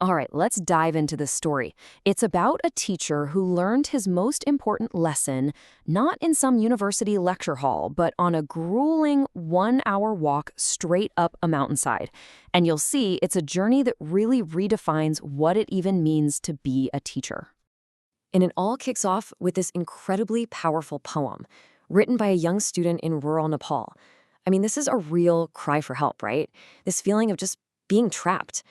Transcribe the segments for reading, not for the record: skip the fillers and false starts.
All right, let's dive into this story. It's about a teacher who learned his most important lesson not in some university lecture hall, but on a grueling 1 hour walk straight up a mountainside. And you'll see it's a journey that really redefines what it even means to be a teacher. And it all kicks off with this incredibly powerful poem written by a young student in rural Nepal. I mean, this is a real cry for help, right? This feeling of just being trapped.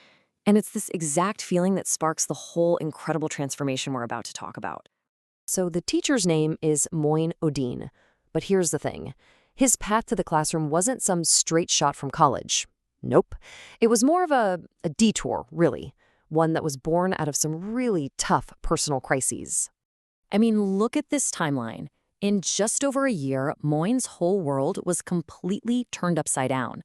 And it's this exact feeling that sparks the whole incredible transformation we're about to talk about. So the teacher's name is Moin Uddin. But here's the thing. His path to the classroom wasn't some straight shot from college. Nope. It was more of a detour, really. One that was born out of some really tough personal crises. I mean, look at this timeline. In just over a year, Moin's whole world was completely turned upside down.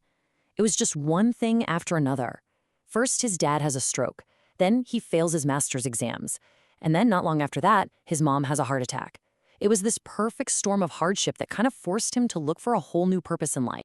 It was just one thing after another. First, his dad has a stroke. Then he fails his master's exams. And then not long after that, his mom has a heart attack. It was this perfect storm of hardship that kind of forced him to look for a whole new purpose in life.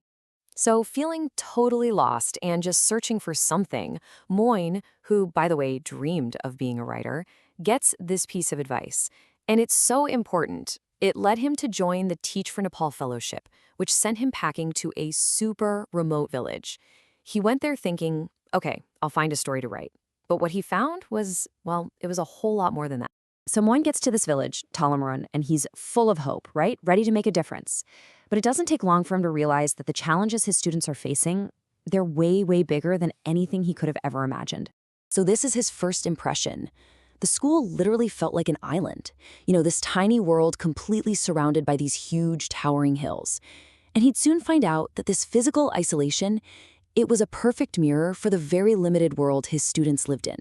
So feeling totally lost and just searching for something, Moin, who, by the way, dreamed of being a writer, gets this piece of advice. And it's so important. It led him to join the Teach for Nepal Fellowship, which sent him packing to a super remote village. He went there thinking, okay, I'll find a story to write. But what he found was, well, it was a whole lot more than that. So Moin gets to this village, Talamarun, and he's full of hope, right? Ready to make a difference. But it doesn't take long for him to realize that the challenges his students are facing, they're way, way bigger than anything he could have ever imagined. So this is his first impression. The school literally felt like an island. You know, this tiny world completely surrounded by these huge, towering hills. And he'd soon find out that this physical isolation, it was a perfect mirror for the very limited world his students lived in.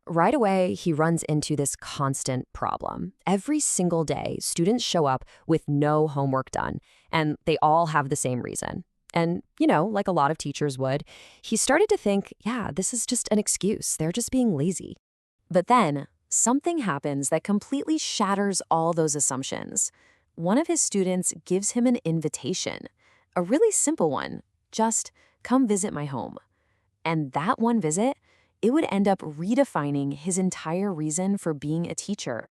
Right away, he runs into this constant problem. Every single day, students show up with no homework done, and they all have the same reason. And, you know, like a lot of teachers would, he started to think, yeah, this is just an excuse. They're just being lazy. But then, something happens that completely shatters all those assumptions. One of his students gives him an invitation, a really simple one, just come visit my home. And that one visit, it would end up redefining his entire reason for being a teacher.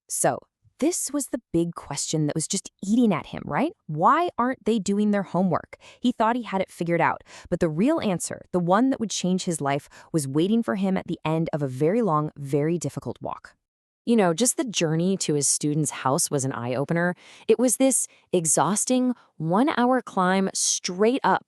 So, this was the big question that was just eating at him, right? Why aren't they doing their homework? He thought he had it figured out, but the real answer, the one that would change his life, was waiting for him at the end of a very long, very difficult walk. You know, just the journey to his student's house was an eye-opener. It was this exhausting 1 hour climb straight up.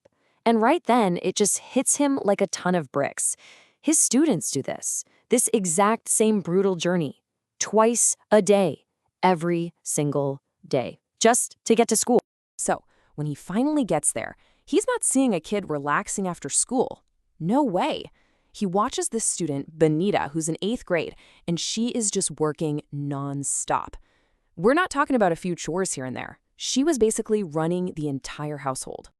And right then, it just hits him like a ton of bricks. His students do this exact same brutal journey, twice a day, every single day, just to get to school. So when he finally gets there, he's not seeing a kid relaxing after school. No way. He watches this student, Benita, who's in 8th grade, and she is just working nonstop. We're not talking about a few chores here and there. She was basically running the entire household.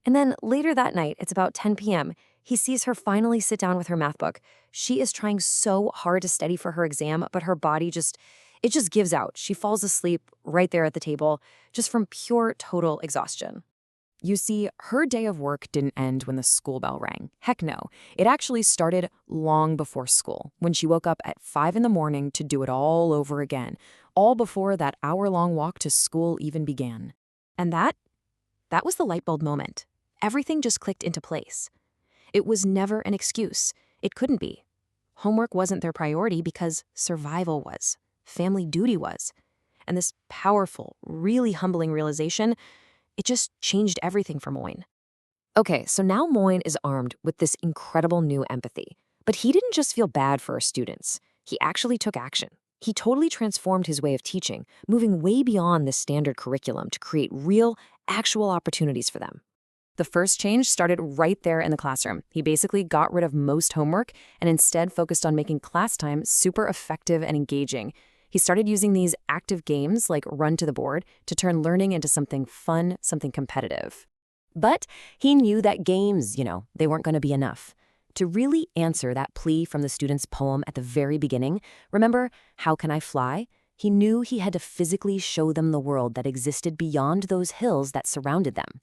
And then later that night, it's about 10 p.m., he sees her finally sit down with her math book. She is trying so hard to study for her exam, but her body just gives out. She falls asleep right there at the table, just from pure total exhaustion. You see, her day of work didn't end when the school bell rang. Heck no. It actually started long before school, when she woke up at 5 in the morning to do it all over again, all before that hour-long walk to school even began. And that was the light bulb moment. Everything just clicked into place. It was never an excuse. It couldn't be. Homework wasn't their priority because survival was. Family duty was. And this powerful, really humbling realization, it just changed everything for Moin. Okay, so now Moin is armed with this incredible new empathy. But he didn't just feel bad for his students. He actually took action. He totally transformed his way of teaching, moving way beyond the standard curriculum to create real, actual opportunities for them. The first change started right there in the classroom. He basically got rid of most homework and instead focused on making class time super effective and engaging. He started using these active games like Run to the Board to turn learning into something fun, something competitive. But he knew that games, they weren't going to be enough. To really answer that plea from the student's poem at the very beginning, remember, how can I fly? He knew he had to physically show them the world that existed beyond those hills that surrounded them.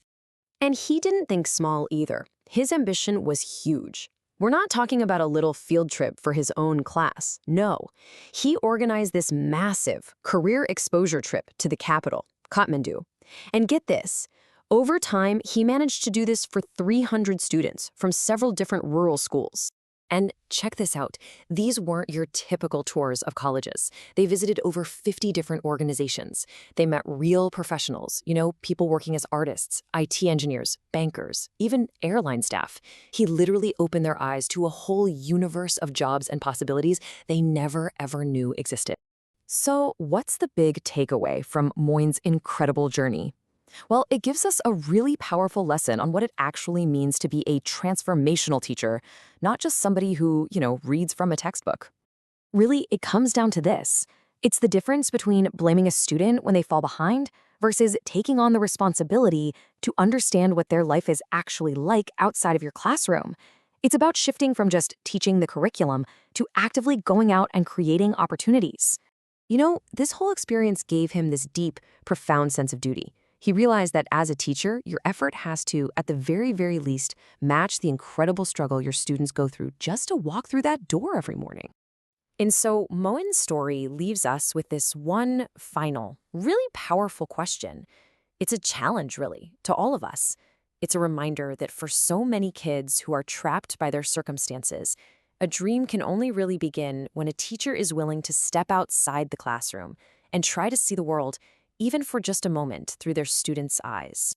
And he didn't think small either. His ambition was huge. We're not talking about a little field trip for his own class. No, he organized this massive career exposure trip to the capital, Kathmandu. And get this, over time, he managed to do this for 300 students from several different rural schools. And check this out, these weren't your typical tours of colleges. They visited over 50 different organizations. They met real professionals, people working as artists, IT engineers, bankers, even airline staff. He literally opened their eyes to a whole universe of jobs and possibilities they never ever knew existed. So, what's the big takeaway from Moin's incredible journey? Well, it gives us a really powerful lesson on what it actually means to be a transformational teacher, not just somebody who, reads from a textbook. Really, it comes down to this. It's the difference between blaming a student when they fall behind versus taking on the responsibility to understand what their life is actually like outside of your classroom. It's about shifting from just teaching the curriculum to actively going out and creating opportunities. This whole experience gave him this deep, profound sense of duty. He realized that as a teacher, your effort has to, at the very, very least, match the incredible struggle your students go through just to walk through that door every morning. And so Moin's story leaves us with this one final, really powerful question. It's a challenge, really, to all of us. It's a reminder that for so many kids who are trapped by their circumstances, a dream can only really begin when a teacher is willing to step outside the classroom and try to see the world, even for just a moment, through their students' eyes.